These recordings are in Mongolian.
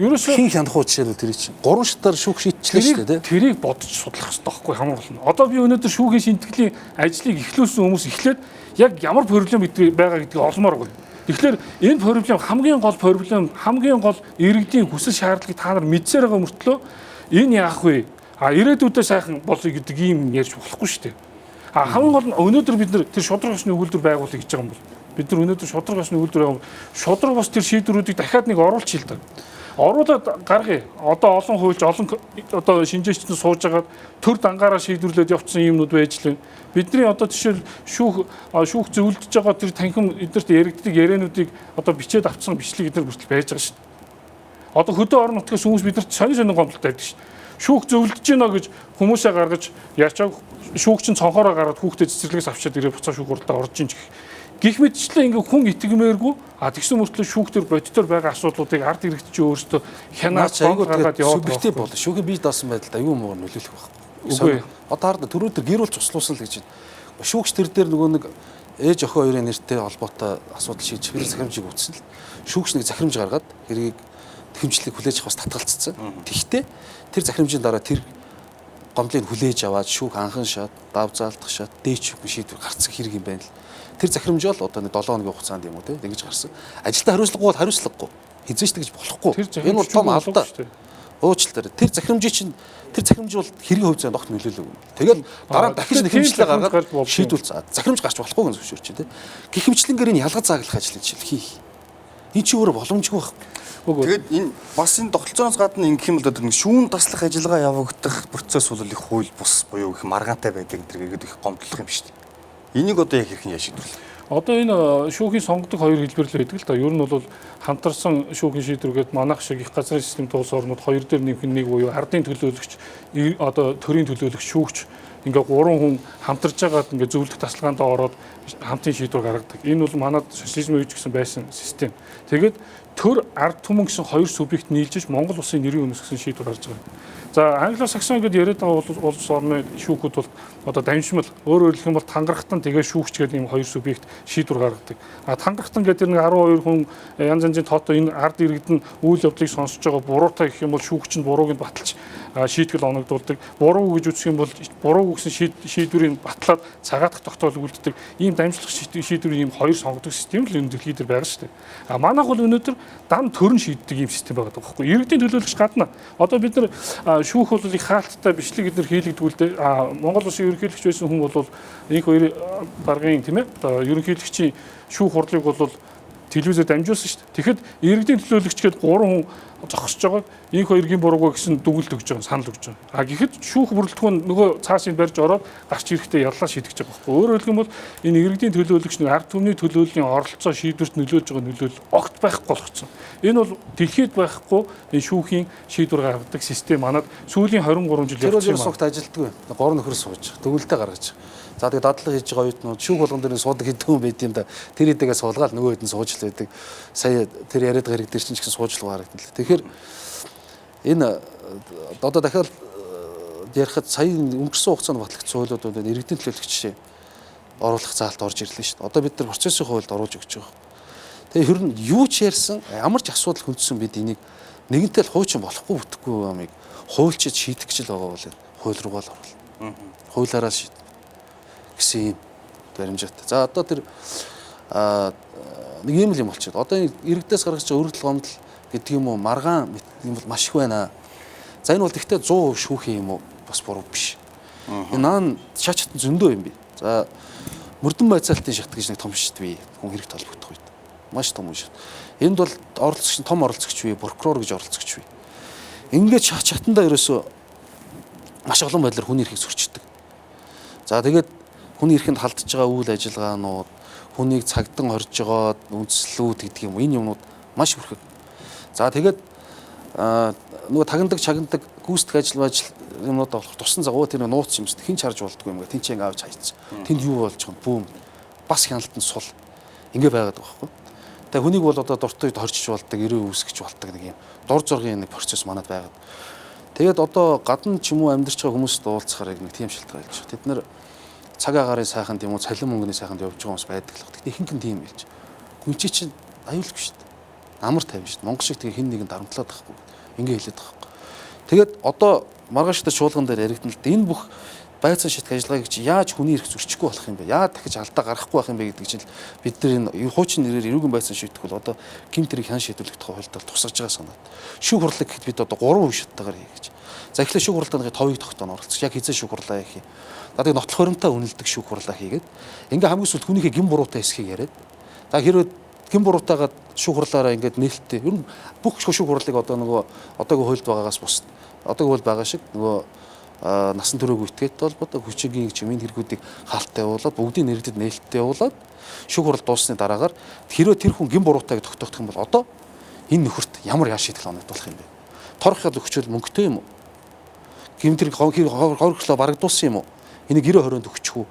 Ерөөсөө хин хянах уу жишээ нь тэр чинь 3 шатаар шүүх шийдчихлээ шүү дээ. Тэрийг бодож судлах хэрэгтэй байхгүй хамгийн гол нь. Одоо би өнөөдөр шүүхийн шинтгэлийн ажлыг эхлүүлсэн хүмүүс эхлээд яг ямар проблем байгаа гэдгийг олмоор байна. Тэгэхээр энэ проблем хамгийн гол иргэдийн хүсэл шаардлагыг та нар мэдсээр байгаа мөртлөө энэ яах вэ? Ирээдүйдээ сайхан болъё гэдэг ийм ярьж болохгүй шүү дээ. Хамгийн гол нь өнөөдөр бид нар тэр шудраг ёсны өгүүлбэр байгуулъя гэж байгаа юм бол бид нар өнөөдөр шудраг ёсны өгүүлбэр байгуул шудраг ёс тэр шийдвэрүүдийг дахиад нэг оруулчих л да. Оруулаад гаргая. Одоо олон хуульч одоо шинжээчдэн сууж агаад төр дангаараа шийдвэрлээд явцсан юмнууд байж лээ. Бидний одоо жишээл шүүх зөвлөдөж байгаа тэр танхим эднэрт яригддаг яриануудыг одоо бичээд авцсан бичлэг эднэр бүртэл байж байгаа шүү дээ. Одоо хөдөө орон нутгаас хүмүүс бидэрт сонин гомдолт тавьдаг шүү дээ. Шүүх зөвлөдөж гинэ гэж хүмүүсээ гаргаж яачааг шүүгчин цонхороо гараад хүүхдэд цэцэрлэгээс авчиад ирээ буцаа шүүх урдаа орж ийн гэх мэтчлээ ингээ хүн итгэмээргүй тэгсэн мөртлөө шүүхтэр бодитор байгаа асуудлуудыг ард иргэд чи өөрсдөө хянаад гаргаад яваад субъектив болно. Шүүхийн бие даасан байдалд аюу муугар нөлөөлөх байхгүй. Үгүй. Одоо хараад түрүүтэр гэр бүл цуслуулсан л гэж байна. Шүүгч тэр дээр нөгөө нэг ээж охин хоёрын нэртэй холбоотой асуудал шийдэж хэрэг захирамжийг үүссэн л. Шүүгч нэг захирамж гаргаад хэргийг тэмцлийг хүлээж авахаас татгалцсан. Тэгвэл тэр захирамжийн дараа тэр гомдлыг хүлээж аваад шүүх анхан шат, дав заалтах шат, дээч шийдвэр гарцсан хэрэг юм байна л. Тэр захирамж бол одоо 7 хоногийн хугацаанд юм уу те ингэж гарсан. Ажилдаа хариуцлагагүй бол хариуцлагагүй. Хизээч тэгж болохгүй. Энэ бол том алдаа. Уучлаарай. Тэр захирамжийг бол хэргийн хувьцаанд огт нөлөөлөв. Тэгэл дараа нь дахиж нэг хэмжлээ гаргаад шийдвэл захирамж гарч болохгүй гэж зөвшөөрч чинь те. Гэх хэмжлэнгээр энэ ялгаж зааглах ажлыг хийх. Энэ чи өөрөө боломжгүй байх. Тэгээд энэ бас энэ тогтолцооноос гадна ингэх юм бол одоо нэг шүүн таслах ажиллагаа явагдах процесс бол их хууль бус буюу их маргаантай байдаг гэдэг их гомдлох юм шүү дээ. Энийг одоо яг хэрхэн яшигдвэрлэх? Одоо энэ шүүхийн сонгодог хоёр хэлбэр л байдаг л да. Ер нь бол хамтарсан шүүхийн шийдвэргээд манайх шиг их газрын систем тус орнууд хоёр дээр нэг буюу ардын төлөөлөгч одоо төрийн төлөөлөгч шүүгч ингээ 3 хүн хамтарж байгаад ингээ зөвлөлт тасалгаанд ороод хамтын шийдвэр гаргадаг. Энэ бол манад социализмын үеч гэсэн байсан систем. Тэгээд төр ард түмэн гэсэн хоёр субъект нийлжиж Монгол улсын нэрийн үнэс гэсэн шийдвэр гарч байгаа. За англо-саксон гэдээ яриад байгаа улс орны шүүхүүд бол одоо дамжмал өөрөөр хэлэх юм бол тангарахтан тэгээ шүүгч гэдэг ийм хоёр субъект шийдвэр гаргадаг. Тангарахтан гэдэг нэг 12 хүн янз янзын тоотой энэ ард иргэд нь үйл явдлыг сонсож байгаа буруутай гэх юм бол шүүгч нь бурууг нь баталж шийтгэл оногдуулдаг. Буруу гэж үзэх юм бол буруу гэсэн шийдвэрийг батлаад цагаатах тогтоол үлддэг. Ийм дамжлах шийдвэрийн ийм хоёр сонгодог систем л энэ дэлхий дээр байгаа шүү дээ. Манайх бол өнөөдөр дан төрн шийддэг ийм систем байгаа байхгүй. Иргэдийн төлөөлөгч гадна. Одоо бид нар шүүх бол их хаалттай бичлэг эднэр хийлэгдгүүл дээ. Монгол улсын ерөнхийлөгч байсан хүн бол энэ хоёр даргын тийм ээ. Одоо ерөнхийлөгчийн шүүх хурлыг бол телевизээр дамжуулсан шүү дээ. Тэгэхэд иргэдийн төлөөлөгч гээд 3 хүн зогсож байгаа. Энэ хоёрын буруугаа гэсэн дүгнэлт өгж байгаа, санал өгж байгаа. Гэхдээ шүүх бүрэлдэхүүн нөгөө цаашийн барьж ороод гарч ирэхдээ яллаа шийдэж байгаа байхгүй. Өөрөөр хэлэх юм бол энэ иргэдийн төлөөлөгч нэг ард түмний төлөөллийн оролцоо шийдвэрт нөлөөлж байгаа нөлөөлөл огт байхгүй болгоцсон. Энэ бол дэлхийд байхгүй энэ шүүхийн шийдвэр гаргадаг систем манад сүүлийн 23 жил явж байгаа. Тэр суугт ажилтдаг. 3 нөхөр сууж төгөлтэй гаргаж. За тэгээд дадлага хийж байгаа үед шүүх болгон дээр суудаг хэдэн хүн байд юм да. Тэр хэдийгээ суулгаад нөгөө хэд нь сууж л байдаг. Сая тэр яриад байгаа хэрэг дээр чинь ч гэсэн сууж л гарагдана. Тэгэхээр энэ одоо дахиад ярихад сая өнгөрсөн хугацаанд батлагдсан хуулиудад иргэдийн төлөөлөгч оруулах заалт орж ирлээ шүү дээ. Одоо бид нар процессын хуульд оруулж өгч байгаа. Тэгээ ер нь юу ч ярьсан ямар ч асуудал хөндсөн бид энийг нэгэнтэй л хуучин болохгүй бүтэхгүй амыг хуульчид шийдэх гэж л байгаа бол хууль руугаа л оруулна. Хуулиараа шийд гэсэн баримжаатай. За одоо тэр нэг юм л юм болчиход. Одоо иргэдээс гаргаж байгаа өргөдөл гомдол гэдэг юм уу маргаан юм бол маш их байна. За энэ бол тэгтээ 100% шүүхийн юм уу бас буруу биш. Энэ наан шаачт зөндөө юм би. За мөрдөн байцаалтын шат гэж нэг том шат бий. Хүн хэрэгт холбогдох үед. Маш том шат. Энд бол оролцогч том оролцогч бий, прокурор гэж оролцогч бий. Ингээд шатандаа ерөөсөө маш олон байдлаар хүний эрхийг зөрчдөг. За тэгээд хүний эрхэнд халдж байгаа үйл ажиллагаанууд, хүнийг цагдан хорж байгаа үндслүүд гэдэг юм. Энэ юмнууд маш бүрхэг. За тэгээд нөгөө тагнадаг, чагнадаг, гүйцэтгэх ажил юмнууд болох тусан загуу тэр нууц юмс хинч харж болдгүй юм. Тинчээ ингээ авч хайцсан. Тэнд юу болж байгаа бүүм бас хяналтанд сул ингээ байгаад байгаа байхгүй. Тэгээ хүнийг бол одоо дуртай хорчиж болдог, өрөө үүсгэж болдог нэг юм дур зоргийн нэг процесс манад байгаад. Тэгээд одоо гадна ч юм уу амьдарч байгаа хүмүүст уулзахаар нэг тийм шалтгаан хэлж. Тэд нэр цаг агарын сайханд юм уу, цалин мөнгөний сайханд явж байгаа хүмүүс байдаг л. Гэхдээ ихэнх нь тийм хэлж. Хүн чинь аюулгүй шүү дээ. амар тайван шүү дээ. Монгол шиг тэгээ хин нэгэн дарамтлаад байхгүй. Ингээ хэлээд байгаа байхгүй. Тэгээд одоо маргааштай чуулган дээр яригдана л да энэ бүх байцаан шийдэх ажиллагааг чи яаж хүний эрх зөрчихгүй болох юм бэ? Яаж дахиж алдаа гарахгүй байх юм бэ гэдэг чинь бид нар энэ хуучин нэрээр эрүүгийн байцаан шийдэх бол одоо гэмт хэрэг хэн шийдвэрлэх тухай хуультай тусгаж байгаа санаад. Шүүх хурлаг гэхэд бид одоо 3 үе шаттайгаар хийгэж. За эхлээд шүүх хурлааны товыг тогтооно оролцож. Яг хизээ шүүх хурлаа хийх юм. Надад нотлох хуримтай үнэлдэг шүүх хурлаа хийгээд ингээ хамгийн сүүлд хүнийхээ гин буруутай эсхийг яриад. За хэрвээ гин буруутайгаа шүүх хурлаараа ингээд нээлттэй. Ер нь бүх шүүх хурлыг одоо нөгөө одоогийн хуульд байгаагаас бус. Одоогийн хууль байгаа шиг нөгөө насан туршиг үтгээтэй холбоотой хүчингийн чимийн хэрэгүүдийг хаалттай явуулаад бүгдийн нэрдэд нээлттэй явуулаад шүүх хурал дууссаны дараагаар хэрвээ тэр хүн гин буруутайг тогтоох юм бол одоо энэ нөхөрт ямар яа шийдэл оногдуулах юм бэ? Торход өгчөөл мөнгөтэй юм уу? Гимтэр хойрчлоо барагдуулсан юм уу? Энийг 90-20-нд өгчих үү?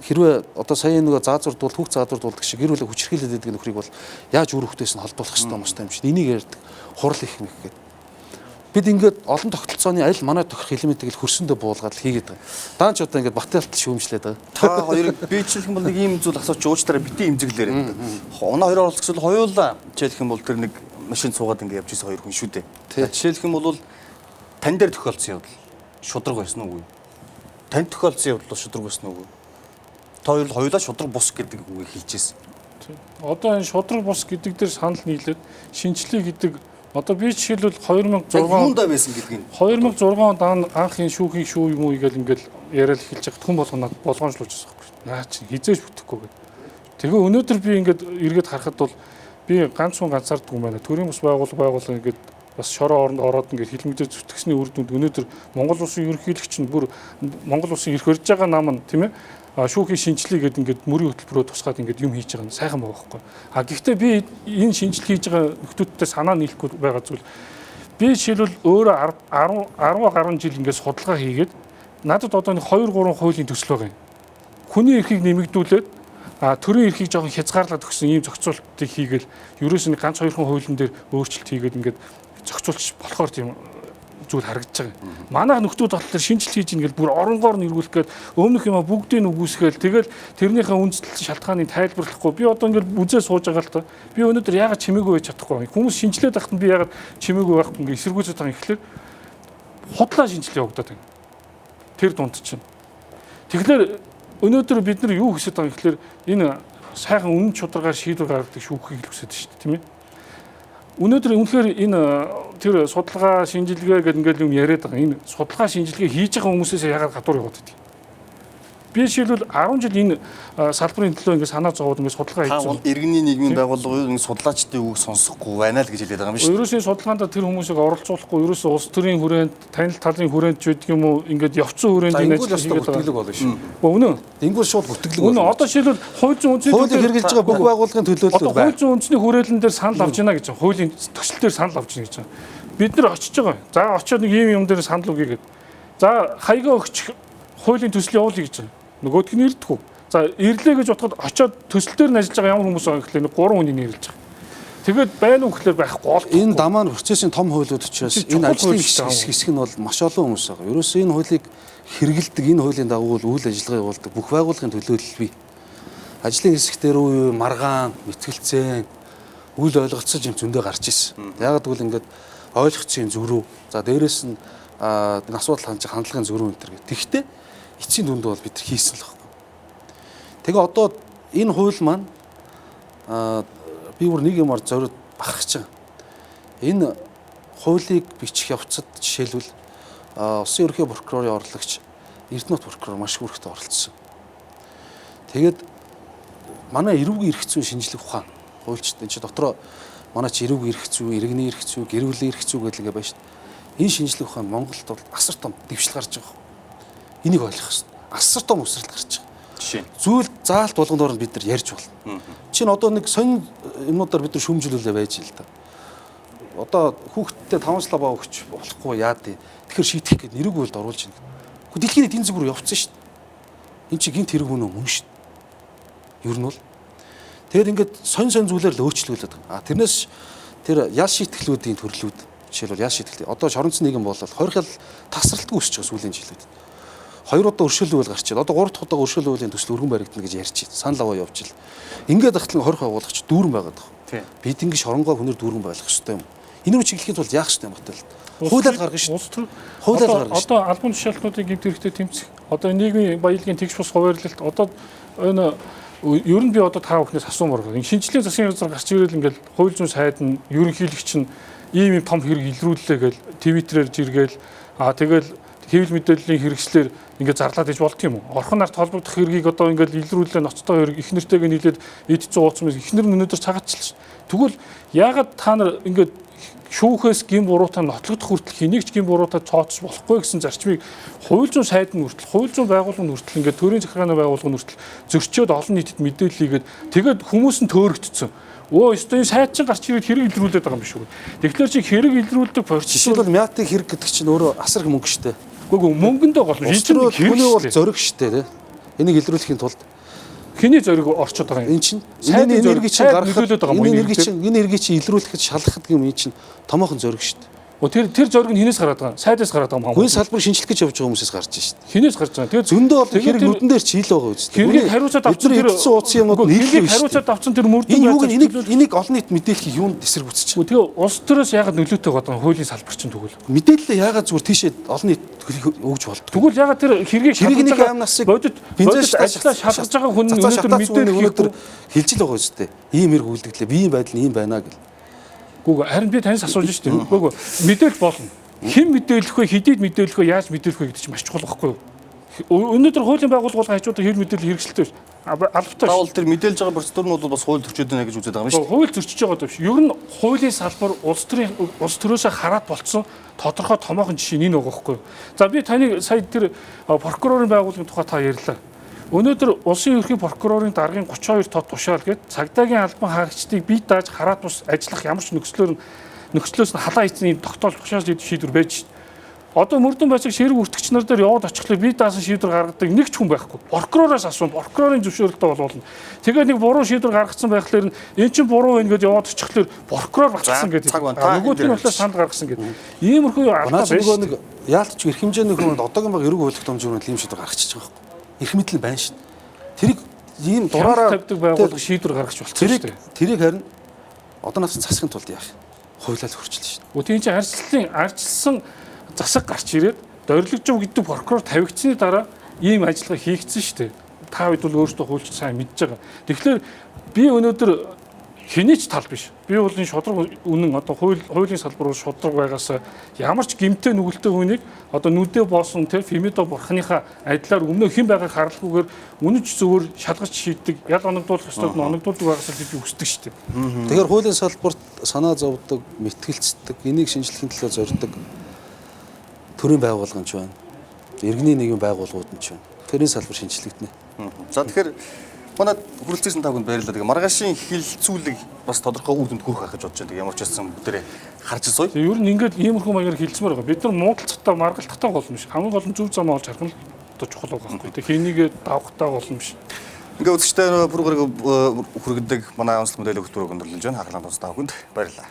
Хэрвээ одоо сая нөгөө заазурдуул хүүхд заазурдуулдаг шиг гэр бүлээ хүчрхийлээд байдаг нөхрийг бол яаж үр хөвгтөөс нь холбуулах хэрэгтэй юм байна юм шиг. Энийг ярьдаг хурал их юм гэхэд. Бид ингээд олон тогтолцооны аль манай тохирох элементийг л хөрсөндөө буулгаад л хийгээд байгаа. Даанч одоо ингээд Баталтал шүүмжлээд байгаа. Та хоёрыг би жишээлх юм бол нэг ийм зүйл асууч уучлаарай бити имзэглээрээ. Оноо хоёроо оролцох зүйл хоёулаа жишээлх юм бол тэр нэг машин цуугаад ингээд явж исэн хоёр хүн шүү дээ. Жишээлх юм бол тань дээр тохиолдсон явдал шудраг байсан уу? Тань тохиолдсон явдал шудраг байсан уу? Та хоёр хоёулаа шудраг бус гэдэг үгийг хэлжсэн. Одоо энэ шудраг бус гэдэг дээр санал нийлээд шинжлэх гэдэг одоо би жишээлбэл 2006 юундаа байсан гэдгийг 2006 онд анх энэ шүүхийн шүү юм уу гэж ингээд яриад эхэлж байгаа хүн болгонод болгоомжлуулж байгаа байхгүй. Наа чи хизээж бүтэхгүй гэдэг. Тэгээ өнөөдөр би ингээд эргээд харахад бол би ганцаарддаг юм байна. Төрийн бас байгууллага ингээд бас шороо оронд ороод ингээд хилмигдээ зүтгэсний үр дүнд өнөөдөр Монгол улсын ерөнхийлөгч нь бүр Монгол улсын эрх барьж байгаа нам нь тийм ээ шүүхийн шинжилгээ гэдэг ингээд мөрийн хөтөлбөрөөр тусгаад ингээд юм хийж байгаа нь сайхан байгаа байхгүй. Гэхдээ би энэ шинжилгээ хийж байгаа нөхдүүдтэй санаа нийлэхгүй байгаа зүйл би жишээлбэл өөрөө 10 гаруй жил ингээд судалгаа хийгээд надад одоо нэг 2 3 хуулийн төсөл байгаа юм. Хүний эрхийг нэмэгдүүлээд төрийн эрхийг жоохон хязгаарлаад өгсөн ийм зохицуултыг хийгээл ерөөс нь ганц 2 хуулийн дээр өөрчлөлт хийгээд ингээд зохицуулж болохоор тийм зүйл харагдаж байгаа. Манай нөхдүүд болохоор шинжилт хийж ингээл бүр оронгоор нь эргүүлэх гээд өмнөх юм бүгдийг нь үгүйсгээл тэгэл тэрнийхээ үндэслэл шалтгааныг тайлбарлахгүй би одоо ингээл үзээ сууж байгаа л та. Би өнөөдөр яагаад чимээгүй байж чадахгүй вэ? Хүмүүс шинжилээд байхад нь би яагаад чимээгүй байхгүй ингээ эсэргүүцэж байгаа юм ихлээр худлаа шинжилгээ өгдөг юм. Тэр дунд чинь. Тэгэхээр өнөөдөр бид нар юу хийсэж байгаа юм ихлээр энэ сайхан үнэн чударгаар шийдвэр гаргадаг шүүхийг хүсэж шүү дээ, тийм ээ. Өнөөдөр үнэхээр энэ тэр судалгаа шинжилгээ гэдэг ингээл юм яриад байгаа. Энэ судалгаа шинжилгээ хийж байгаа хүмүүсээс ягаад гадуур яваад байдгийг. Би жишээлбэл 10 жил энэ салбарын төлөө ингээд санаа зовоод ингээд судалгаа хийсэн. Иргэний нийгмийн байгууллага ингээд судлаачдын үг сонсохгүй байна л гэж хэлээд байгаа юм шүү. Ерөөсөө судалгаанд тэр хүмүүсийг оролцуулахгүй, ерөөсөө улс төрийн хүрээнд, танил талын хүрээнд ч гэдэг юм уу ингээд явцсан хүрээнд энэ ажил хийгээд байгаа болно шүү. Үнэн. Энгүүл шууд бүтэглэг болно. Үнэн. Одоо жишээлбэл хууль зүйн үндэсний хуулийг хэрэгжилж байгаа бүх байгууллагын төлөөлөл байна. Хууль зүйн үндэсний хүрээлэн дээр санал авч байна гэж байна. Хуулийн төсөл дээр санал авч байна гэж байна. Бид нар очиж байгаа. За очиод нэг ийм юм дээр санал өгье гэдэг. За хаягаа өгч хуулийн төсөл явуулъя гэж байна. Нөгөөдг нь ирдэггүй. За ирлээ гэж бодоход очиод төсөл дээр нь ажиллаж байгаа ямар хүмүүс байгаа гэхлээр 3 хүний нэрлэж байгаа. Тэгээд байна уу гэхлээр байхгүй гол. Энэ дамаа нь процессын том хуулиуд учраас энэ ажлын хэсэг нь бол маш олон хүмүүс байгаа. Ерөөсөө энэ хуулийг хэрэгэлдэг, энэ хуулийн дагуу үйл ажиллагаа явуулдаг бүх байгууллагын төлөөлөл бий. Ажлын хэсэг дээр үе маргаан, мэтгэлцэн, үйл ойлголцож юм зөндөө гарч ирсэн. Яг гэвэл ингээд ойлгоцсон зөрүү. За дээрэс нь энэ асуудал хандлагын зөрүү энэ төр гэх. Тэгвэл эцсийн дүнд бол бид нар хийсэн л байна. Тэгээ одоо энэ хууль маань би бүр нэг юмар зориуд багч байгаа. Энэ хуулийг бичих явцад жишээлбэл улсын ерөнхий прокурорын орлогч Эрдэнэт прокурор маш хүрэхтэй оролцсон. Тэгээд манай эрүүгийн эрх зүйн шинжилгээ ухаан хуульчд энэ чи дотроо манай чи эрүүгийн эрх зүй, иргэний эрх зүй, гэр бүлийн эрх зүй гэдэг байгаа шүү дээ. Энэ шинжилгээ ухаан Монголд бол асар том дэвшил гарч байгаа. Энийг ойлгох хэрэгтэй. Асар том өсрэлт гарч байгаа. Жишээ. Зүйл заалт болгоноор бид нар ярьж болно. Чинь одоо нэг сонин юмудаар бид нар шүүмжлүүлээ байж л да. Одоо хүүхдтэй 5 слабаа өгч болохгүй яа дээ. Тэгэхээр шийтгэх гээд нэрэг үйлд оруулж байна. Гэхдээ дэлхийн эдийн засаг руу явцсан шүү дээ. Энд чи гинт хэрэг үнэ мөн шүү дээ. Ер нь бол тэгээд ингээд сонь зүйлээр л өөрчлөлөөд байгаа. Тэрнээс тэр ял шийтгэлүүдийн төрлүүд жишээлбэл ял шийтгэлээ. Одоо шоронцны нийгэм болол хорхол тасралтгүй өсөж байгаа сүүлийн жилүүд. 2 удаа өршөөлөвөл гарчаад одоо 3 дахь удаа өршөөлөвлийн төсөл өргөн баригдана гэж ярьж байна. Санал аваа явж ил. Ингээд ахтлан 20 агуулгач дүүрэн байгаад байна. Тийм. Бид ингэ шоронгоо хүнээр дүүрэн байлгах хэрэгтэй юм. Энэ рүү чиглэхийн тулд яах хэрэгтэй юм батал. Хуулиар гаргана шүү. Хуулиар гаргана шүү. Одоо албан тушаалтнуудыг гэмт хэрэгтэй тэмцэх. Одоо нийгмийн баялагын тэгш бус хуваарлалт одоо энэ ер нь би одоо та бүхнээс асуумаар байна. Шинжлэлийн засгийн газар гарч ирэл ингээл хууль зүйн сайд нь ерөнхийлөгч нь ийм том хэрэг илрүүллээ гэл твиттерээр жиргээл тэгэл хэвлэл мэдээллийн хэрэгслэр ингээд зарлаад иж болт юм уу? Орхон нарт холбогдох хэргийг одоо ингээд илрүүлээ ноцтой хэрэг их нэртэйг нийлээд эд зууцсан мэс их нэр нь өнөөдөр цагаатчилж. Тэгвэл яагаад та нар ингээд шүүхээс гин буруутай нотлогдох хүртэл хэнийг ч гин буруутай цооцож болохгүй гэсэн зарчмыг хууль зүйн сайд нь хүртэл хууль зүйн байгууллагын хүртэл ингээд төрийн захиргааны байгууллагын хүртэл зөрчөөд олон нийтэд мэдээллийгээд тэгээд хүмүүс нь төөрөгдсөн. Өө ёстой сайд чинь гарч ирээд хэрэг илрүүлээд байгаа юм биш үү? Тэгэхээр чи хэрэг илрүүлдэг процесс жишээлбэл мятыг хэрэг гэдэг чинь өөрөө асар их мөнгө шүү дээ. Үгүй мөнгөндөө гол Энэ чинь хүний бол зориг шүү дээ. Энийг илрүүлэхийн тулд Хэний зориг орчод байгаа юм? энэ чинь Сайдын энэ энерги чинь гаргахад нөлөөлөд байгаа юм. энэ энерги чинь илрүүлэхэд шалгахад юм энэ чинь томоохон зориг шүү дээ. Тэр зориг нь хинээс гараад байгаа? Сайдаас гараад байгаа юм. Хүний салбар шинжлэх гэж явж байгаа хүмүүсээс гарч шүү дээ. Хинээс гарч байгаа. Тэгээд Зөндөө бол хэрэг нүдэн дээр чийл байгаа үст. хэргийг хариуцаад авсан тэр ууцсан юмуд хэргийг хариуцаад авсан тэр мөрдөн энэ юуг энийг олон нийт мэдээлэх юунд эсэргүүцэж. Тэгээ улс төрөөс ягаад нөлөөтэй байгаа юм хуулийн салбар чинь тэгвэл. Мэдээлэл яагаад зүгээр тийшээ олон нийт өгж болдог. Тэгвэл ягаад тэр хэргийг Хэргийг амнасыг бодит ажиллаа шалгаж байгаа хүн нь өнөөдөр мэдээлэл өнөөдөр хэлж л байгаа үст. Ийм хэрэг үлдэглээ. Би ийм байдал нь ийм байна гэл. Гүг харин би танаас асууж шүү дээ. Гүг мэдээлэл болно. Хэн мэдээлэх вэ? Хэдийд мэдээлэх вэ? Яаж мэдээлэх вэ гэдэг чинь маш чухал байхгүй юу? Өнөөдөр хуулийн байгууллагын хажуудаа хэр мэдээлэл хэрэгжилтэй албатай. Заавал тэр мэдээлж байгаа процедур нь бол бас хууль зөрчиж байна гэж үзээд байгаа юм шүү. Хууль зөрчиж байгаа юм шиг. Ер нь хуулийн салбар улс төрөөсөө хараад болцсон тодорхой томоохон жишээ нь энэ байгаа байхгүй юу? За би таныг сая тэр прокурорын байгууллагын тухай та ярьлаа. Өнөөдөр улсын ерхий прокурорын даргын 32 тод тушаал гээд цагдаагийн албан хаагчдыг бие дааж хараад бус ажиллах ямар ч нөхцлөөс нь халаа эзний тогтоол тушаал шийдвэр байж шít. Одоо мөрдөн байцаг ширэг үртгэгч нар дээр яваад очихлоо бие даасан шийдвэр гаргадаг нэг ч хүн байхгүй. Прокуророос асуун, прокурорын зөвшөөрөлтөй болно. Тэгээд нэг буруу шийдвэр гаргацсан байхлаар эн чинь буруу байна гэж яваад очихлоо прокурор батсан гэдэг. Нөгөөдний болохоор санд гаргасан гэдэг. Иймэрхүү алдаа байж. Нэг яалтч эрх хэмжээний хүмүүс одоогийн баг эрэг хууль тогтоомжийн ийм шийдвэр гаргачихж байгаа байхгүй. Эрх мэдэл байна шít. Тэрийг ийм дураараа тавьдаг байгууллага шийдвэр гаргаж болчихсон шүү дээ. Тэрийг харин одоо нас засахын тулд яах? Хуулиар хөрчлөө шít. Тийм чинь арчилсан засаг гарч ирээд дорилгожов гэдэг прокурор тавигдсны дараа ийм ажиллагаа хийгдсэн шүү дээ. Та хэд бол өөрсдөө хуульч сайн мэдж байгаа. Тэгэхээр би өнөөдөр хэний ч тал биш. Би бол энэ шудраг үнэн одоо хуулийн салбар руу шудраг байгаас ямар ч гэмтэй нүгэлтэй хүнийг одоо нүдээ боосон тэр Фемидо бурхныхаа адилаар өмнө хэн байгааг харалгүйгээр үнэнч зөвөр шалгаж шийддэг, ял оногдуулах ёстойг нь оногдуулдаг байгаасаа би хүсдэг шүү дээ. Тэгэхээр хуулийн салбарт санаа зовдөг, мэтгэлцдэг, энийг шинжлэхийн төлөө зорддог төрийн байгууллагын ч байна. Иргэний нийгмийн байгууллагууд нь ч байна. Төрийн салбар шинжлэгдэнэ. За тэгэхээр манай хүрэлцээсэн та бүхэнд баярлалаа. Тэгээ маргаашийн хилцүүлэг бас тодорхой үр дүнд хүрэх байх гэж бодож байна. Ямар ч байсан бүгдээрээ харж сууя. Ер нь ингээд иймэрхүү маягаар хилцмээр байгаа. Бид нар муудалцахтаа маргалтахтаа болно биш. Хамгийн гол нь зөв зам олж харах нь одоо чухал байгаа байхгүй. Тэгээ хийнийгээ давхтаа болно биш. Ингээ үзэгчтэй програмыг хүргэдэг манай онцлог мэдээлэл хөтөлбөрөөр өндөрлөж байна. Хаглан тус та бүхэнд баярлалаа.